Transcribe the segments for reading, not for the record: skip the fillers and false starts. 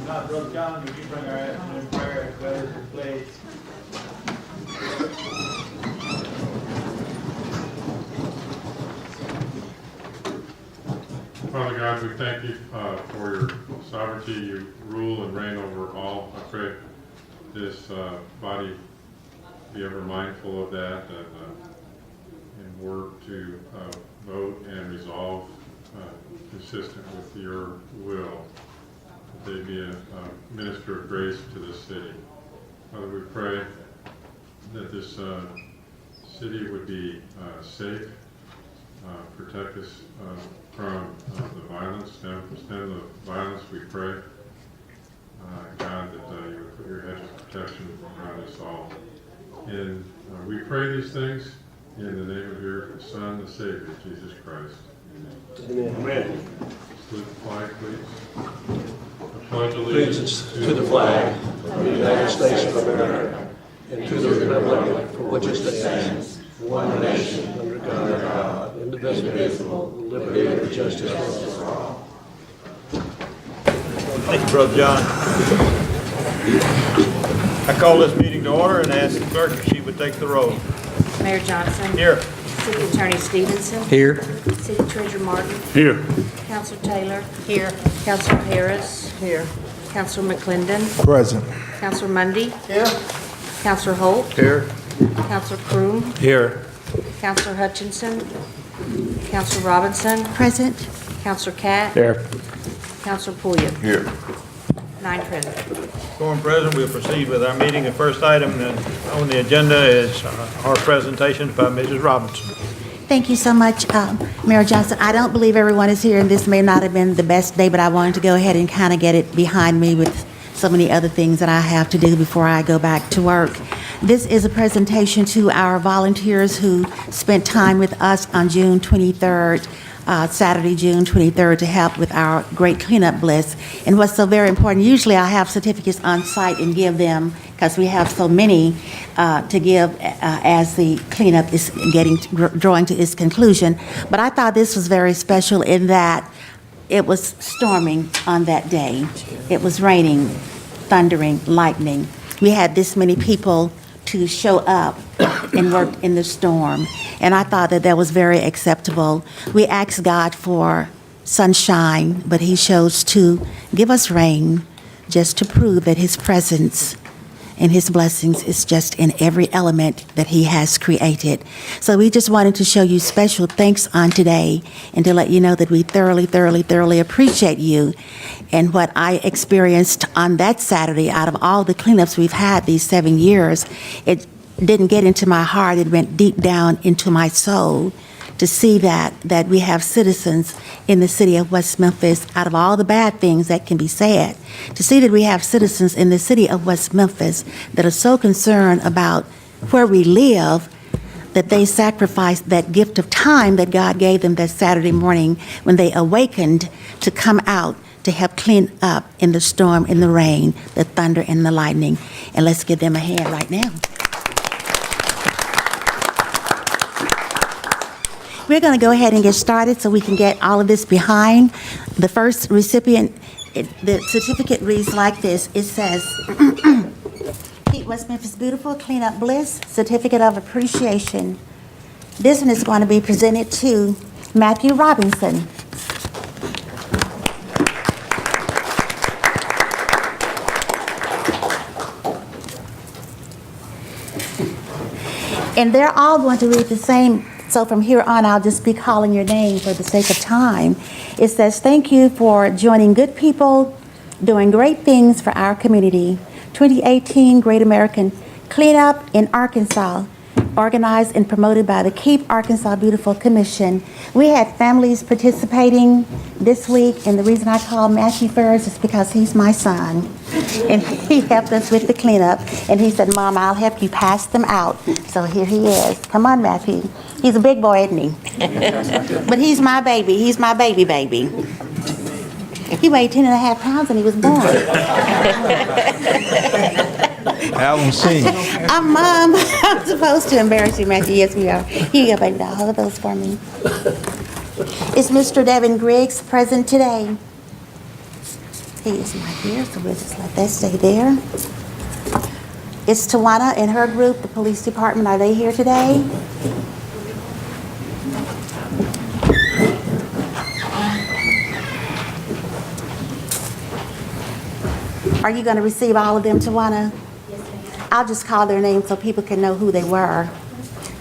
Not Brother John, would you bring our afternoon prayer as well as the pledge? Father God, we thank you for your sovereignty. You rule and reign over all. I pray this body be ever mindful of that and work to vote and resolve consistent with your will. That they be a minister of grace to this city. Father, we pray that this city would be safe, protect us from the violence, stem the violence, we pray. God, that you would put your hedge of protection around us all. And we pray these things in the name of your Son, the Savior, Jesus Christ. Amen. Amen. Salute the flag, please. I pledge Allegiance to the flag of the United States of America and to the republic for which it stands, one nation, under God, indivisible, with liberty and justice for all. Thank you, Brother John. I call this meeting to order and ask the clerk if she would take the roll. Mayor Johnson. Here. City Attorney Stevenson. Here. City Treasurer Martin. Here. Councilor Taylor. Here. Councilor Harris. Here. Councilor McClendon. Present. Councilor Mundy. Here. Councilor Holt. Here. Councilor Croom. Here. Councilor Hutchinson. Councilor Robinson. Present. Councilor Catt. Here. Councilor Pulliam. Here. 9 present. Quorum present, we'll proceed with our meeting. The first item on the agenda is our presentation by Mrs. Robinson. Thank you so much, Mayor Johnson. I don't believe everyone is here, and this may not have been the best day, but I wanted to go ahead and kind of get it behind me with so many other things that I have to do before I go back to work. This is a presentation to our volunteers who spent time with us on June 23rd, Saturday, June 23rd, to help with our great cleanup blitz. And what's so very important, usually I have certificates on site and give them, because we have so many to give as the cleanup is drawing to its conclusion. But I thought this was very special in that it was storming on that day. It was raining, thundering, lightning. We had this many people to show up and work in the storm. And I thought that was very acceptable. We asked God for sunshine, but he chose to give us rain just to prove that his presence and his blessings is just in every element that he has created. So we just wanted to show you special thanks on today and to let you know that we thoroughly, thoroughly, thoroughly appreciate you. And what I experienced on that Saturday, out of all the cleanups we've had these 7 years, it didn't get into my heart, it went deep down into my soul to see that we have citizens in the city of West Memphis, out of all the bad things that can be said, to see that we have citizens in the city of West Memphis that are so concerned about where we live that they sacrificed that gift of time that God gave them that Saturday morning when they awakened to come out to help clean up in the storm, in the rain, the thunder, and the lightning. And let's give them a hand right now. We're going to go ahead and get started so we can get all of this behind. The first recipient, the certificate reads like this. It says, Keep West Memphis Beautiful, Clean Up Bliss, Certificate of Appreciation. This one is going to be presented to Matthew Robinson. And they're all going to read the same. So from here on, I'll just be calling your name for the sake of time. It says, thank you for joining good people, doing great things for our community. 2018 Great American Cleanup in Arkansas, organized and promoted by the Keep Arkansas Beautiful Commission. We had families participating this week, and the reason I call Matthew first is because he's my son. And he helped us with the cleanup, and he said, Mom, I'll help you pass them out. So here he is. Come on, Matthew. He's a big boy, isn't he? But he's my baby. He's my baby. He weighed 10.5 pounds when he was born. Alan C. Mom, I'm supposed to embarrass you, Matthew. Yes, we are. Here you go, baby doll. Hold those for me. Is Mr. Devin Griggs present today? He is not here, so we'll just let that stay there. Is Tawana and her group, the police department, are they here today? Are you going to receive all of them, Tawana? Yes, ma'am. I'll just call their names so people can know who they were.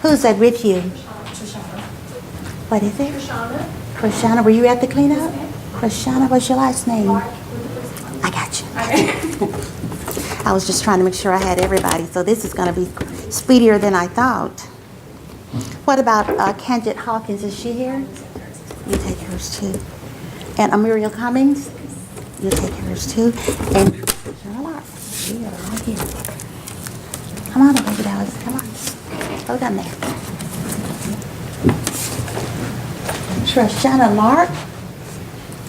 Who's that with you? Trishana. What is it? Trishana. Krishana, were you at the cleanup? Yes, ma'am. Krishana, what's your last name? Mark with the police. I got you. I was just trying to make sure I had everybody, so this is going to be speedier than I thought. What about Kanjit Hawkins? Is she here? You take hers too. And Muriel Cummings? You take hers too. And Charlotte, we are all here. Come on, baby dolls. Come on. Go down there. Trishana Lark.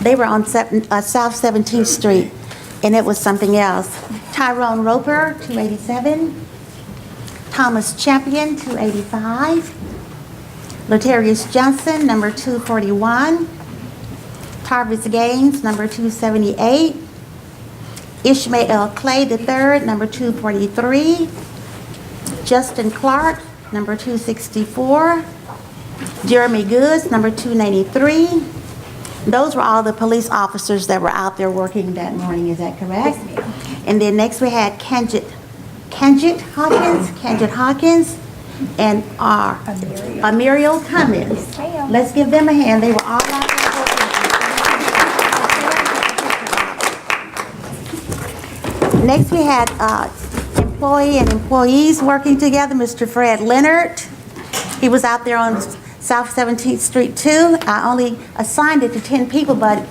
They were on South 17th Street, and it was something else. Tyrone Roper, 287. Thomas Champion, 285. Lotarius Johnson, number 241. Tarvis Gaines, number 278. Ishmael Clay III, number 243. Justin Clark, number 264. Jeremy Goods, number 293. Those were all the police officers that were out there working that morning, is that correct? Yes, ma'am. And then next we had Kanjit Hawkins, and Muriel Cummins. Let's give them a hand. They were all out there working. Next we had employee and employees working together. Mr. Fred Leonard, he was out there on South 17th Street too. I only assigned it to 10 people, but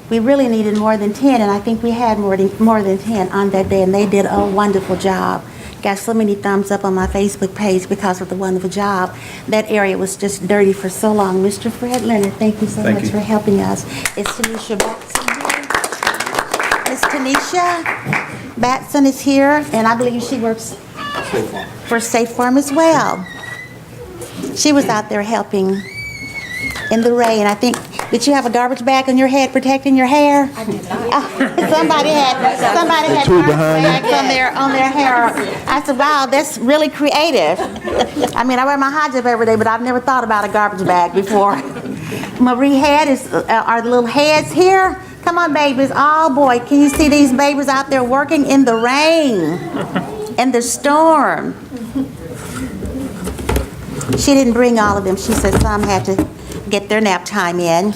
we really needed more than 10, and I think we had more than 10 on that day, and they did a wonderful job. Got so many thumbs up on my Facebook page because of the wonderful job. That area was just dirty for so long. Mr. Fred Leonard, thank you so much for helping us. Is Tanisha Batson here? Miss Tanisha Batson is here, and I believe she works for Safe Farm as well. She was out there helping in the rain. I think, did you have a garbage bag on your head protecting your hair? I did not. Somebody had garbage bags on their hair. I said, wow, that's really creative. I mean, I wear my hijab every day, but I've never thought about a garbage bag before. Marie Head are the little heads here. Come on, babies. Oh boy, can you see these babies out there working in the rain and the storm? She didn't bring all of them. She said some had to get their nap time in.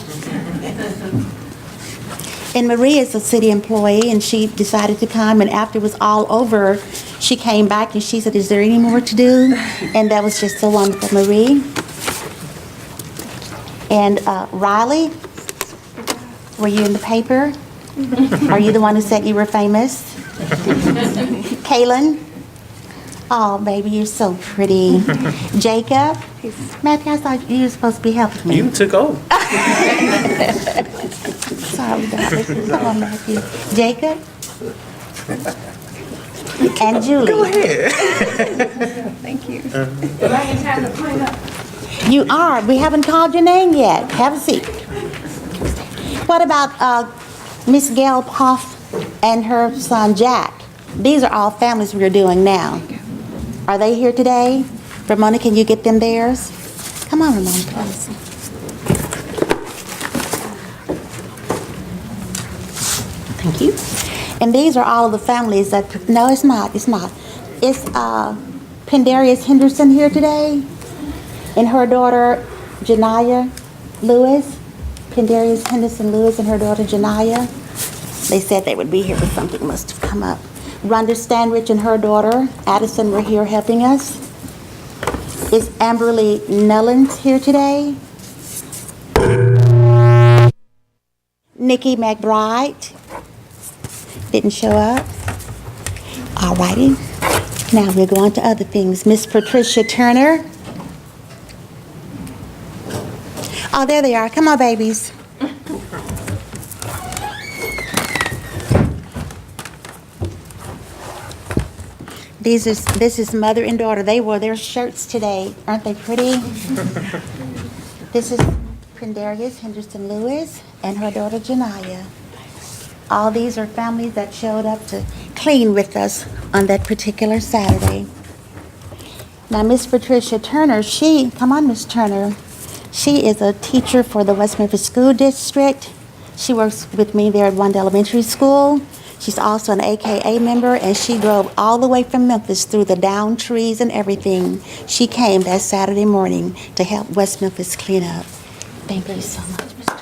And Marie is a city employee, and she decided to come, and after it was all over, she came back and she said, is there any more to do? And that was just so wonderful, Marie. And Riley, were you in the paper? Are you the one who said you were famous? Kaylin? Oh, baby, you're so pretty. Jacob? Matthew, I thought you were supposed to be helping me. You took over. Sorry, darling. Come on, Matthew. Jacob? And Julie. Go ahead. Thank you. You are. We haven't called your name yet. Have a seat. What about Miss Gail Poff and her son Jack? These are all families we're doing now. Are they here today? Ramona, can you get them theirs? Come on, Ramona, please. Thank you. And these are all of the families that, no, it's not. It's Pendarius Henderson here today, and her daughter, Janiyah Lewis. Pendarius Henderson Lewis and her daughter, Janiyah. They said they would be here, but something must have come up. Rhonda Stanrich and her daughter, Addison, were here helping us. Is Amberly Nellens here today? Nikki McBride didn't show up. All righty. Now we're going to other things. Miss Patricia Turner. Oh, there they are. Come on, babies. This is mother and daughter. They wore their shirts today. Aren't they pretty? This is Quindarius Henderson Lewis and her daughter Janaya. All these are families that showed up to clean with us on that particular Saturday. Now, Miss Patricia Turner, come on, Miss Turner. She is a teacher for the West Memphis School District. She works with me there at Wanda Elementary School. She's also an AKA member, and she drove all the way from Memphis through the downed trees and everything. She came that Saturday morning to help West Memphis clean up. Thank you so much, Mr.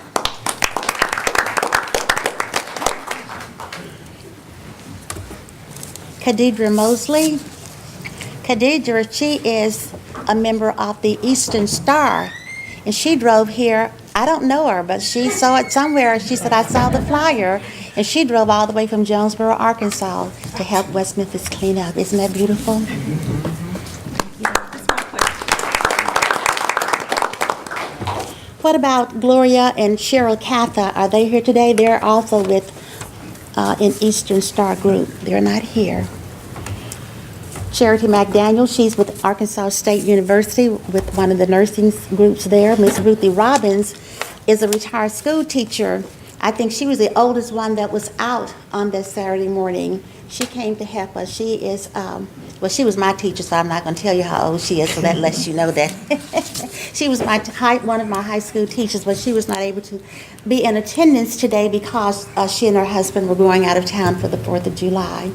Khadidra Mosley. Khadidra, she is a member of the Eastern Star, and she drove here. I don't know her, but she saw it somewhere. She said, I saw the flyer, and she drove all the way from Jonesboro, Arkansas to help West Memphis clean up. Isn't that beautiful? What about Gloria and Cheryl Catha? Are they here today? They're also with an Eastern Star group. They're not here. Charity McDaniel, she's with Arkansas State University with one of the nursing groups there. Miss Ruthie Robbins is a retired school teacher. I think she was the oldest one that was out on that Saturday morning. She came to help us. She is, well, she was my teacher, so I'm not going to tell you how old she is, so that lets you know that. She was one of my high school teachers, but she was not able to be in attendance today because she and her husband were going out of town for the 4th of July.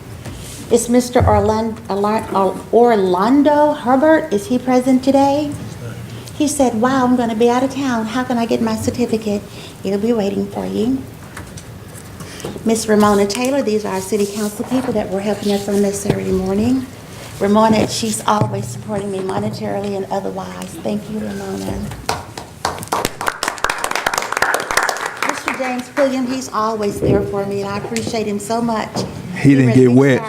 Is Mr. Orlando Herbert, is he present today? He said, wow, I'm going to be out of town. How can I get my certificate? It'll be waiting for you. Miss Ramona Taylor, these are our city council people that were helping us on this Saturday morning. Ramona, she's always supporting me monetarily and otherwise. Thank you, Ramona. Mr. James Pilliam, he's always there for me, and I appreciate him so much. He didn't get wet.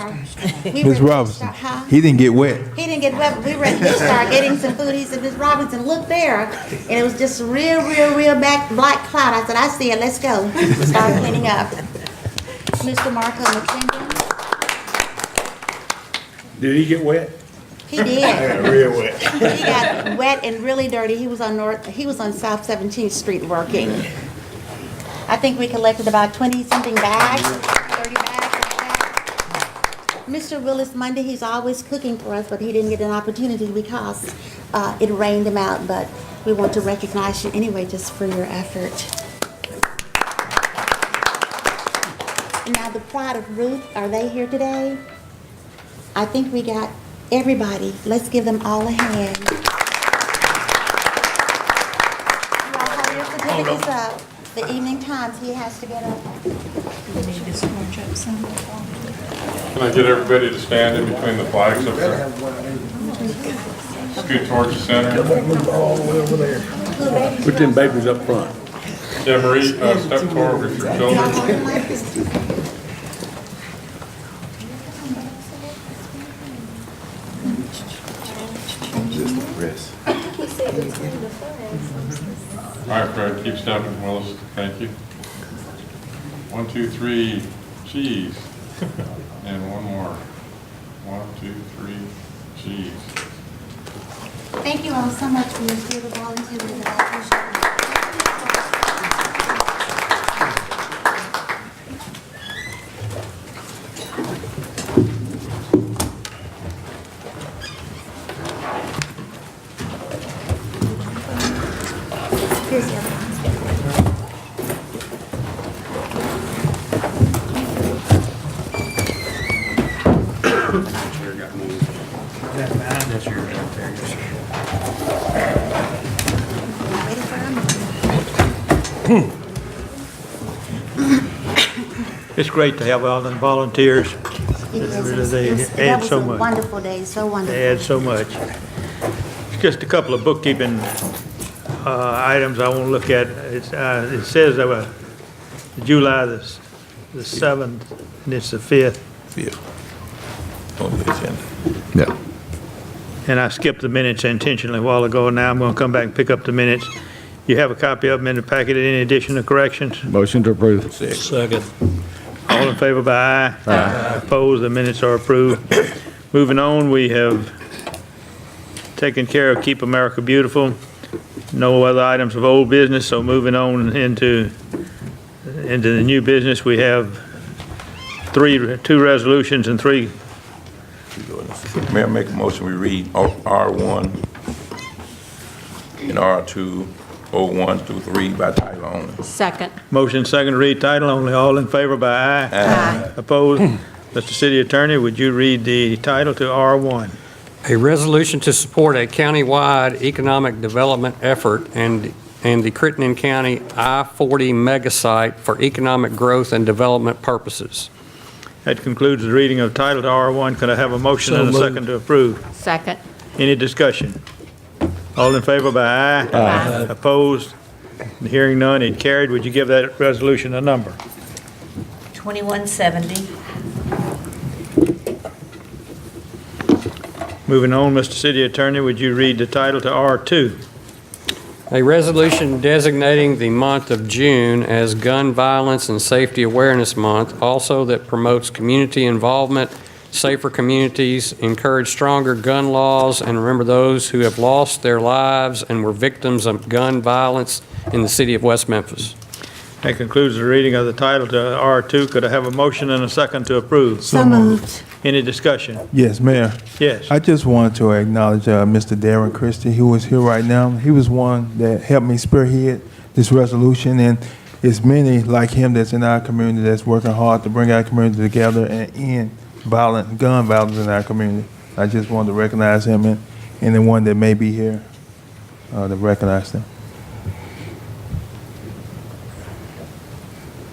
Ms. Robinson, he didn't get wet. He didn't get wet. We were at the start getting some food. He said, Ms. Robinson, look there. And it was just a real black cloud. I said, I see it. Let's go. Start cleaning up. Mr. Marco McKinnon. Did he get wet? He did. Real wet. He got wet and really dirty. He was on South 17th Street working. I think we collected about 20-something bags, 30 bags. Mr. Willis Monday, he's always cooking for us, but he didn't get an opportunity because it rained him out. But we want to recognize you anyway, just for your effort. Now, the Pride of Ruth, are they here today? I think we got everybody. Let's give them all a hand. You all have your certificates up. The Evening Times, he has to get up. Can I get everybody to stand in between the flags up there? Scoot towards the center. All the way over there. Put them babies up front. Yeah, Marie, step forward with your children. All right, Fred, keep stepping, Willis. Thank you. 1, 2, 3, cheese. And one more. 1, 2, 3, cheese. Thank you all so much for your spirit of volunteering. I appreciate it. Here's the other one. That's yours up there. Ready for them? It's great to have all the volunteers. It is. They add so That was a much. wonderful day, so wonderful. They add so much. Just a couple of bookkeeping items I want to look at. It says that July the 7th, and it's the 5th. Yeah. On the agenda. Yeah. And I skipped the minutes intentionally a while ago. Now I'm going to come back and pick up the minutes. You have a copy of them in the packet. Any addition or corrections? Motion to approve. Second. All in favor by aye? Aye. Opposed, the minutes are approved. Moving on, we have taken care of Keep America Beautiful. No other items of old business, so moving on into the new business, we have two resolutions and three. Mayor, make a motion, we read R1 and R2, 01 through 3 by title only. Second. Motion second to read title only. All in favor by aye? Aye. Opposed? Mr. City Attorney, would you read the title to R1? A resolution to support a countywide economic development effort and the Crittenden County I-40 mega site for economic growth and development purposes. That concludes the reading of title to R1. Could I have a motion So and a moved. second to approve? Second. Any discussion? All in favor by aye? Aye. Opposed? Hearing none, it carried. Would you give that resolution a number? 2170. Moving on, Mr. City Attorney, would you read the title to R2? A resolution designating the month of June as Gun Violence and Safety Awareness Month, also that promotes community involvement, safer communities, encourage stronger gun laws, and remember those who have lost their lives and were victims of gun violence in the city of West Memphis. That concludes the reading of the title to R2. Could I have a motion and a second to approve? So moved. Any discussion? Yes, Mayor. Yes. I just wanted to acknowledge Mr. Darren Christie, who is here right now. He was one that helped me spearhead this resolution, and it's many like him that's in our community that's working hard to bring our community together and end gun violence in our community. I just wanted to recognize him and the one that may be here to recognize them.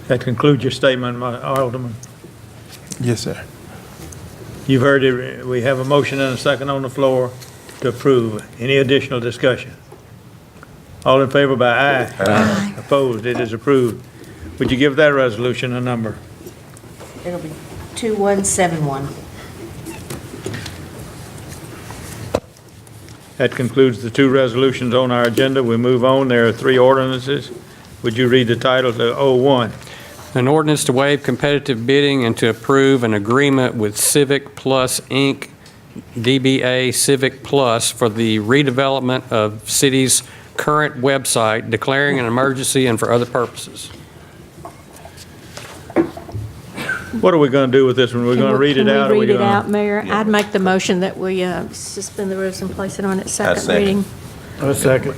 That concludes your statement, Alderman. Yes, sir. You've heard it. We have a motion and a second on the floor to approve. Any additional discussion? All in favor by aye? Aye. Opposed? It is approved. Would you give that resolution a number? It'll be 2171. That concludes the two resolutions on our agenda. We move on. There are three ordinances. Would you read the title to 01? An ordinance to waive competitive bidding and to approve an agreement with Civic Plus, Inc., DBA Civic Plus, for the redevelopment of city's current website, declaring an emergency and for other purposes. What are we going to do with this one? We're going to read it out? Can or we read it gonna- out, Mayor? Yeah. I'd make the motion that we suspend the rules and place it on its second second. reading. A second.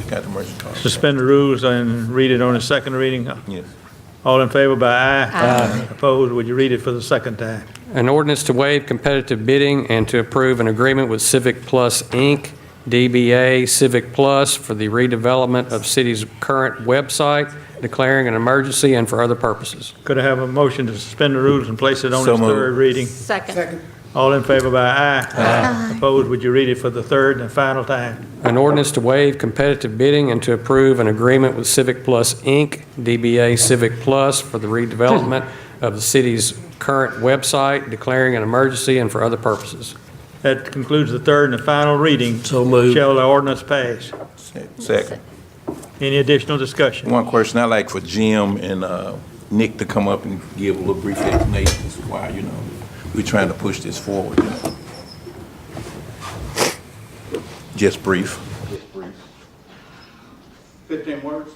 Got the motion card. Suspend the rules and read it on its second reading. Yes. All in favor by aye? Aye. Opposed? Would you read it for the second time? An ordinance to waive competitive bidding and to approve an agreement with Civic Plus, Inc., DBA Civic Plus, for the redevelopment of city's current website, declaring an emergency and for other purposes. Could I have a motion to suspend the rules and place it on So its moved. third reading? Second. All in favor by aye? Aye. Opposed? Would you read it for the third and final time? An ordinance to waive competitive bidding and to approve an agreement with Civic Plus, Inc., DBA Civic Plus, for the redevelopment of the city's current website, declaring an emergency and for other purposes. That concludes the third and final reading. So moved. Shall the ordinance pass? Second. Any additional discussion? One question, I'd like for Jim and Nick to come up and give a little brief explanation as to why, we're trying to push this forward. Just brief. 15 words?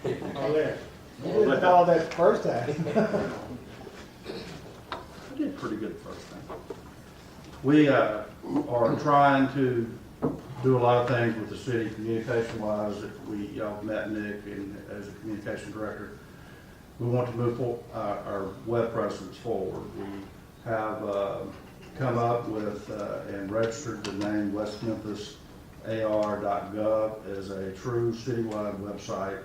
Oh, there. Oh, that first time. I did pretty good the first time. We are trying to do a lot of things with the city communication-wise. Y'all met Nick and as a communication director. We want to move our web presence forward. We have come up with and registered the name West Memphis AR.gov as a true citywide website,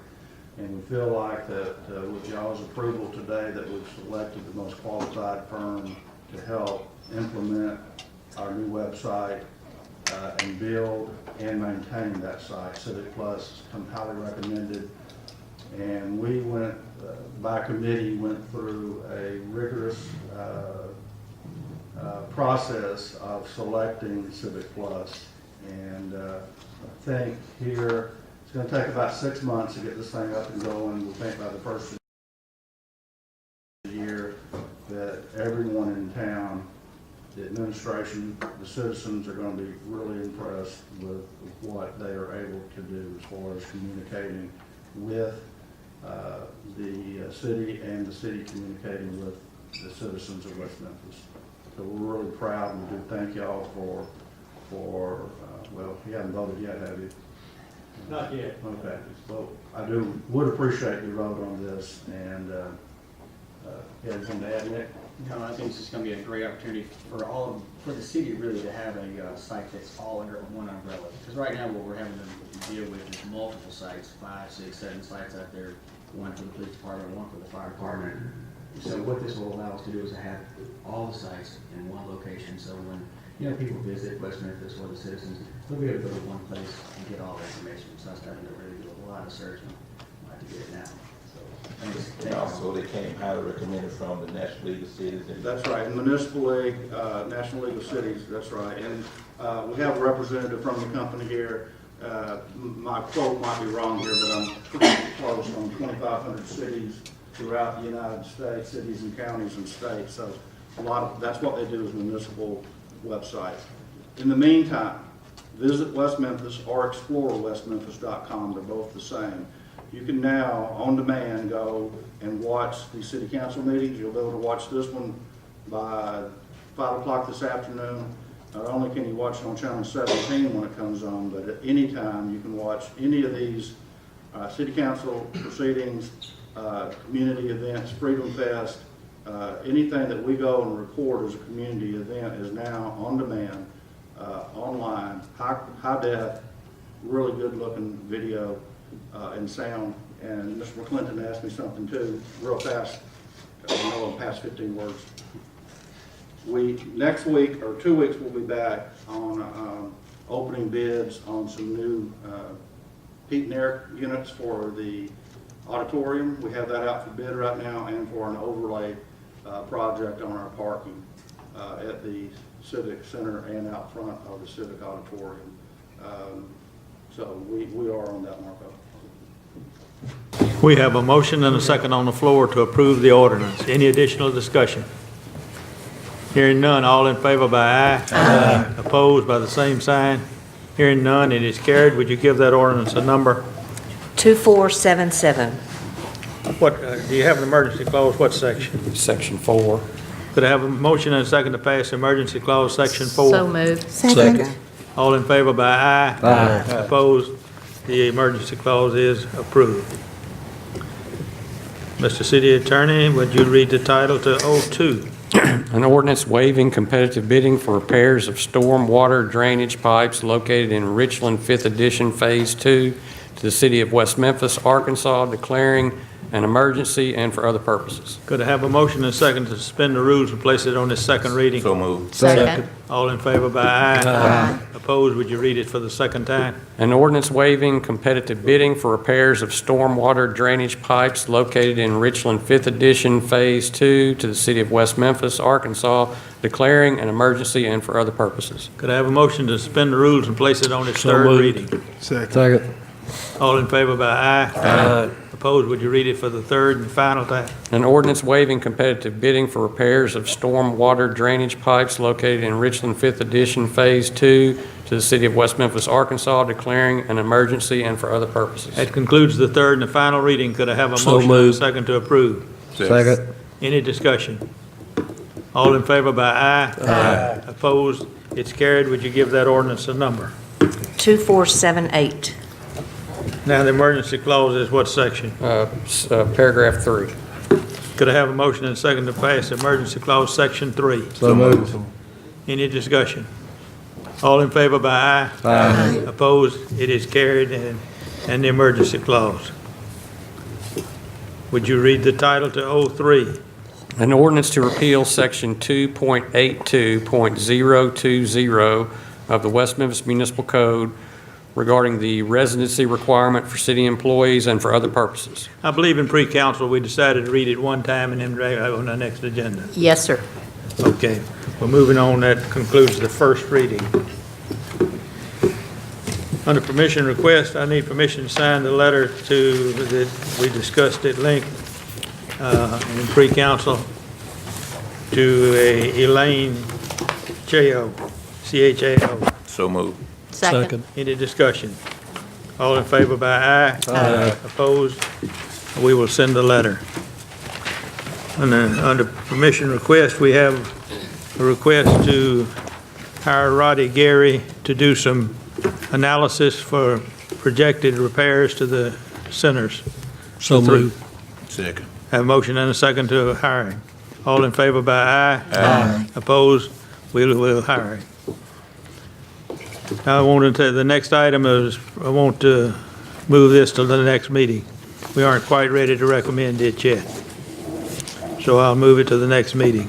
and we feel like that with y'all's approval today that we've selected the most qualified firm to help implement our new website and build and maintain that site. Civic Plus has come highly recommended, and we went by committee went through a rigorous process of selecting Civic Plus. And I think here, it's going to take about 6 months to get this thing up and going. We think by the first of the year that everyone in town that administration, the citizens are going to be really impressed with what they are able to do as far as communicating with the city and the city communicating with the citizens of West Memphis. So we're really proud, and we do thank y'all for well, you haven't voted yet, have you? Not yet. Okay, well, would appreciate your vote on this, and, you have anything to add, Nick? No, I think it's just going to be a great opportunity for the city really to have a site that's all under one umbrella. Because right now what we're having to deal with is multiple sites, 5, 6, 7 sites out there, one for the police department, one for the fire department. So what this will allow us to do is to have all the sites in one location. So when people visit West Memphis or the citizens, they'll be able to go to one place and get all the information. So that's having to really do a lot of searching to get it now. And also, they came highly recommended from the National League of Cities. That's right, Municipal League, National League of Cities, that's right. And we have a representative from the company here. My quote might be wrong here, but I'm pretty close on 2,500 cities throughout the United States, cities and counties and states. So that's what they do is municipal websites. In the meantime, visit West Memphis or explore westmemphis.com. They're both the same. You can now, on demand, go and watch the city council meetings. You'll be able to watch this one by 5 o'clock this afternoon. Not only can you watch it on channel 17 when it comes on, but at any time you can watch any of these city council proceedings, community events, Freedom Fest, anything that we go and record as a community event is now on demand, online, high def, really good looking video and sound. And Mr. McClinton asked me something too, real fast, I know in past 15 words. Next week or 2 weeks we'll be back on opening bids on some new heat and air units for the auditorium. We have that out for bid right now, and for an overlay project on our parking at the Civic Center and out front of the Civic Auditorium. So we are on that, Marco. We have a motion and a second on the floor to approve the ordinance. Any additional discussion? Hearing none, all in favor by aye. Aye. Opposed by the same sign. Hearing none, it is carried. Would you give that ordinance a number? 2477. What, do you have an emergency clause? What section? Section 4. Could I have a motion and a second to pass emergency clause, section 4? So moved. Second. All in favor by aye. Aye. Opposed? The emergency clause is approved. Mr. City Attorney, would you read the title to 02? An ordinance waiving competitive bidding for repairs of storm water drainage pipes located in Richland 5th Edition Phase 2 to the city of West Memphis, Arkansas, declaring an emergency and for other purposes. Could I have a motion and a second to suspend the rules and place it on its second reading? So moved. Second. All in favor by aye. Aye. Opposed, would you read it for the second time? An ordinance waiving competitive bidding for repairs of stormwater drainage pipes located in Richland 5th Edition Phase 2 to the city of West Memphis, Arkansas, declaring an emergency and for other purposes. Could I have a motion to suspend the rules and place it on its third reading? Second. All in favor by aye. Aye. Opposed, would you read it for the third and final time? An ordinance waiving competitive bidding for repairs of stormwater drainage pipes located in Richland 5th Edition Phase 2 to the city of West Memphis, Arkansas, declaring an emergency and for other purposes. That concludes the third and the final reading. Could I have a motion and a second to approve? Second. Any discussion? All in favor by aye. Aye. Opposed, it's carried. Would you give that ordinance a number? 2478. Now, the emergency clause is what section? Paragraph 3. Could I have a motion and a second to pass emergency clause, section 3? So moved. Any discussion? All in favor by aye? Aye. Opposed? It is carried, and the emergency clause. Would you read the title to 03? An ordinance to repeal section 2.82.020 of the West Memphis Municipal Code regarding the residency requirement for city employees and for other purposes. I believe in pre-council, we decided to read it one time and then drag it on the next agenda. Yes, sir. Okay, we're moving on. That concludes the first reading. Under permission request, I need permission to sign the letter that we discussed at length in pre-council to Elaine C-H-A-O. So moved. Second. Any discussion? All in favor by aye? Aye. Opposed? We will send a letter. And then, under permission request, we have a request to hire Roddy Gary to do some analysis for projected repairs to the centers. So moved. Second. Have a motion and a second to hire him. All in favor by aye? Aye. Opposed? We'll hire him. Now, I wanted to, the next item is, I want to move this to the next meeting. We aren't quite ready to recommend it yet. So I'll move it to the next meeting.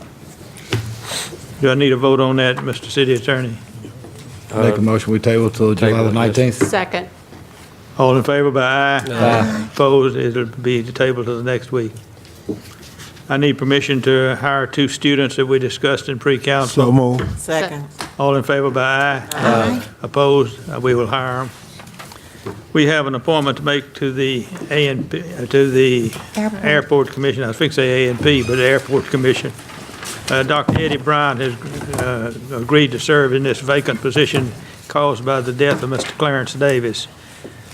Do I need a vote on that, Mr. City Attorney? Make a motion, we table till July the 19th. Second. All in favor by aye? Aye. Opposed? It'll be tabled to the next week. I need permission to hire 2 students that we discussed in pre-council. So moved. Second. All in favor by aye? Aye. Opposed? We will hire them. We have an appointment to make to the A&P, to the Airport Commission. I was fixing to say A&P, but the Airport Commission. Dr. Eddie Bryant has agreed to serve in this vacant position caused by the death of Mr. Clarence Davis.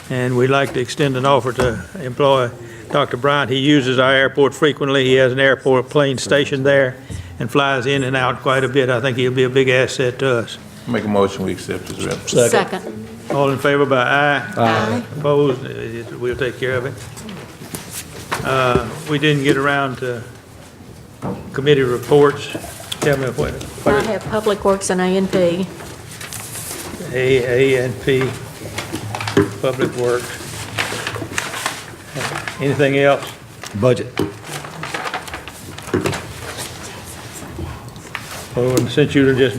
And we'd like to extend an offer to employ Dr. Bryant. He uses our airport frequently. He has an airport plane stationed there and flies in and out quite a bit. I think he'll be a big asset to us. Make a motion, we accept his rep. Second. All in favor by aye? Aye. Opposed? We'll take care of it. We didn't get around to committee reports. Tell me what I have Public Works and A&P. A&P, Public Works. Anything else? Budget. Oh, and since you just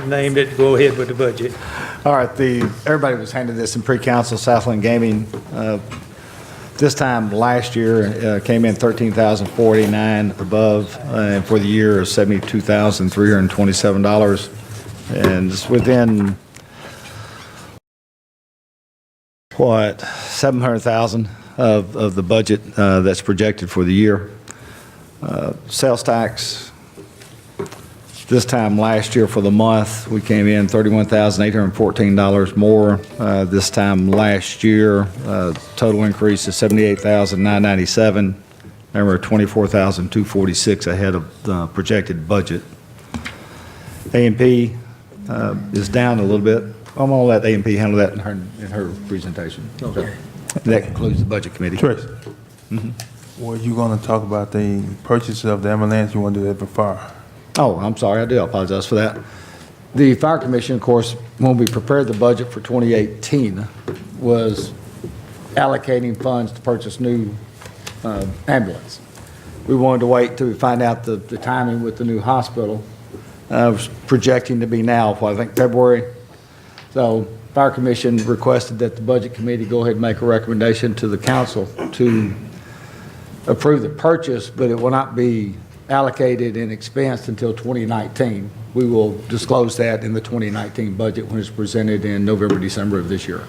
named it, go ahead with the budget. All right, everybody was handed this in pre-council, Southland Gaming. This time last year, came in $13,489 above, and for the year, $72,327. And it's within, what, $700,000 of the budget that's projected for the year. Sales tax, this time last year for the month, we came in $31,814 more. This time last year, total increase is $78,997. Remember, $24,246 ahead of the projected budget. A&P is down a little bit. I'm going to let A&P handle that in her presentation. Okay. That concludes the budget committee. Tracy. Were you going to talk about the purchase of the ambulance? You want to do that for fire? Oh, I'm sorry, I do apologize for that. The Fire Commission, of course, when we prepared the budget for 2018, was allocating funds to purchase new ambulance. We wanted to wait till we find out the timing with the new hospital. I was projecting to be now, I think, February. So Fire Commission requested that the Budget Committee go ahead and make a recommendation to the council to approve the purchase, but it will not be allocated and expensed until 2019. We will disclose that in the 2019 budget when it's presented in November, December of this year.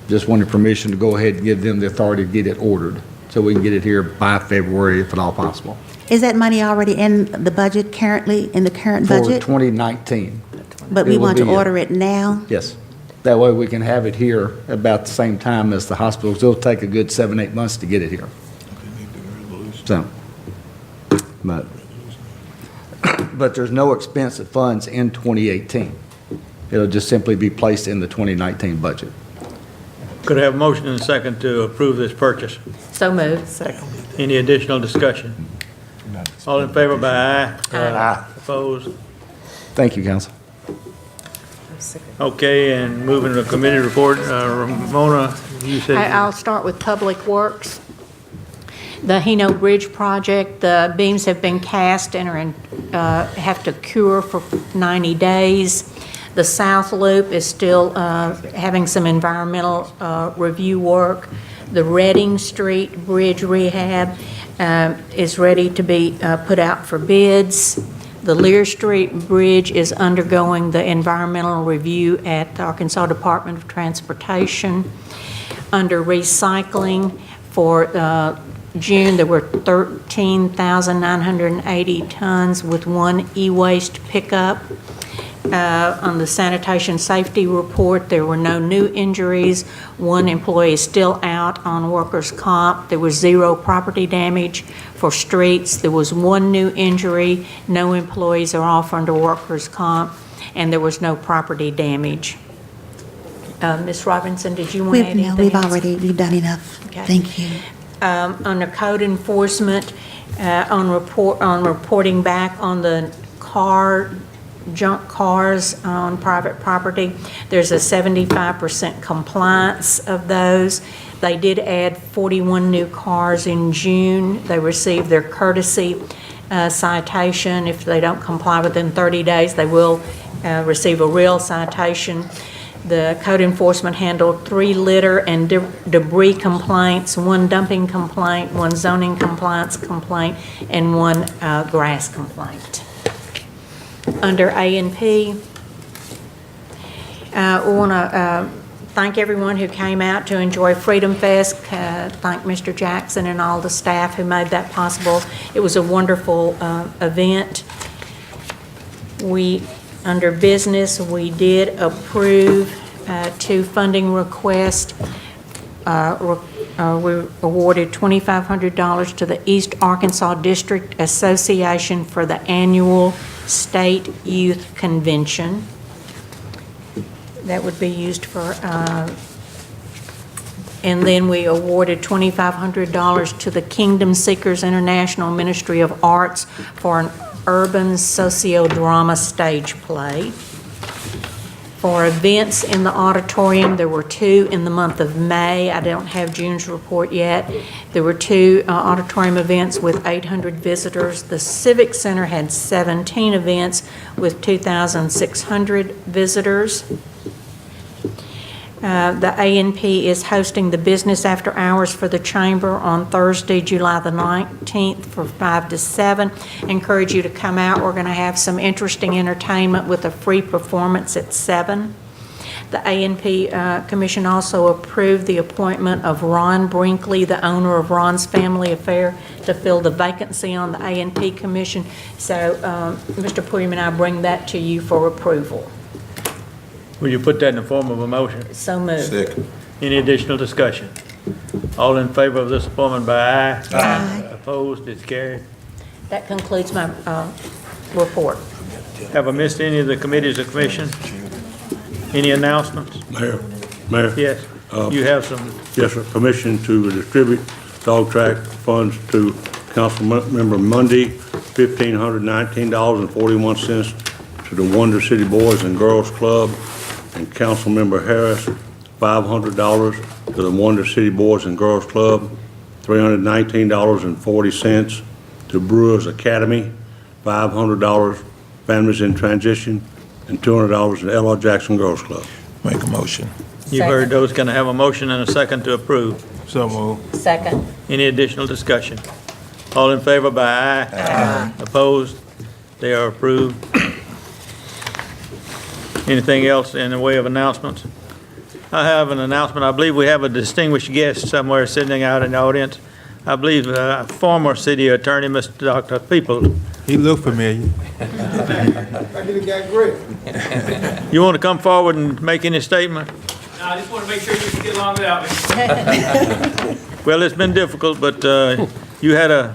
Just wanted permission to go ahead and give them the authority to get it ordered so we can get it here by February if at all possible. Is that money already in the budget currently, in the current budget? For 2019. But we it will want to be, order it now? Yes. That way we can have it here about the same time as the hospitals. It'll take a good 7-8 months to get it here. So, but there's no expense of funds in 2018. It'll just simply be placed in the 2019 budget. Could I have a motion and a second to approve this purchase? So moved. Second. Any additional discussion? All in favor by aye? Aye. Opposed? Thank you, council. Okay, and moving to the committee report, Ramona, you said. I'll start with Public Works. The Hino Bridge project, the beams have been cast and have to cure for 90 days. The South Loop is still having some environmental review work. The Reading Street Bridge rehab is ready to be put out for bids. The Lear Street Bridge is undergoing the environmental review at the Arkansas Department of Transportation. Under recycling for June, there were 13,980 tons with one e-waste pickup. On the sanitation safety report, there were no new injuries. One employee is still out on workers' comp. There was 0 property damage. For streets, there was 1 new injury. No employees are off under workers' comp, and there was no property damage. Ms. Robinson, did you want to add anything else? We've done enough. Okay. Thank you. Under code enforcement, on reporting back on the junk cars on private property, there's a 75% compliance of those. They did add 41 new cars in June. They received their courtesy citation. If they don't comply within 30 days, they will receive a real citation. The code enforcement handled 3 litter and debris complaints, 1 dumping complaint, 1 zoning compliance complaint, and 1 grass complaint. Under A&P, we want to thank everyone who came out to enjoy Freedom Fest. Thank Mr. Jackson and all the staff who made that possible. It was a wonderful event. Under business, we did approve 2 funding requests. We awarded $2,500 to the East Arkansas District Association for the annual State Youth Convention. That would be used for, and then we awarded $2,500 to the Kingdom Seekers International Ministry of Arts for an urban sociodrama stage play. For events in the auditorium, there were 2 in the month of May. I don't have June's report yet. There were 2 auditorium events with 800 visitors. The Civic Center had 17 events with 2,600 visitors. The A&P is hosting the Business After Hours for the Chamber on Thursday, July the 19th from 5 to 7. Encourage you to come out. We're going to have some interesting entertainment with a free performance at 7. The A&P Commission also approved the appointment of Ron Brinkley, the owner of Ron's Family Affair, to fill the vacancy on the A&P Commission. So, Mr. Pulliam, I bring that to you for approval. Will you put that in the form of a motion? So moved. Second. Any additional discussion? All in favor of this appointment by aye? Aye. Opposed? It's carried. That concludes my report. Have I missed any of the committees or commissions? Any announcements? Mayor? Yes, you have some. Yes, sir. Permission to distribute dog track funds to council member Mundy, $1,519.41 to the Wonder City Boys and Girls Club, and council member Harris, $500 to the Wonder City Boys and Girls Club, $319.40 to Brewers Academy, $500 Families in Transition, and $200 to L.R. Jackson Girls Club. Make a motion. You heard those. Can I have a motion and a second to approve? So moved. Second. Any additional discussion? All in favor by aye? Aye. Opposed? They are approved. Anything else in the way of announcements? I have an announcement. I believe we have a distinguished guest somewhere sitting out in the audience. I believe former city attorney, Mr. Dr. People. He looked familiar. You want to come forward and make any statement? No, I just want to make sure you can get along without me. Well, it's been difficult, but you had a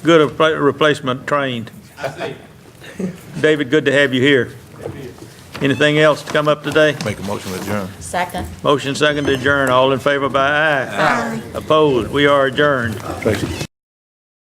good replacement trained. I see. David, good to have you here. Anything else to come up today? Make a motion to adjourn. Second. Motion second to adjourn. All in favor by aye. Aye. Opposed? We are adjourned. Tracy.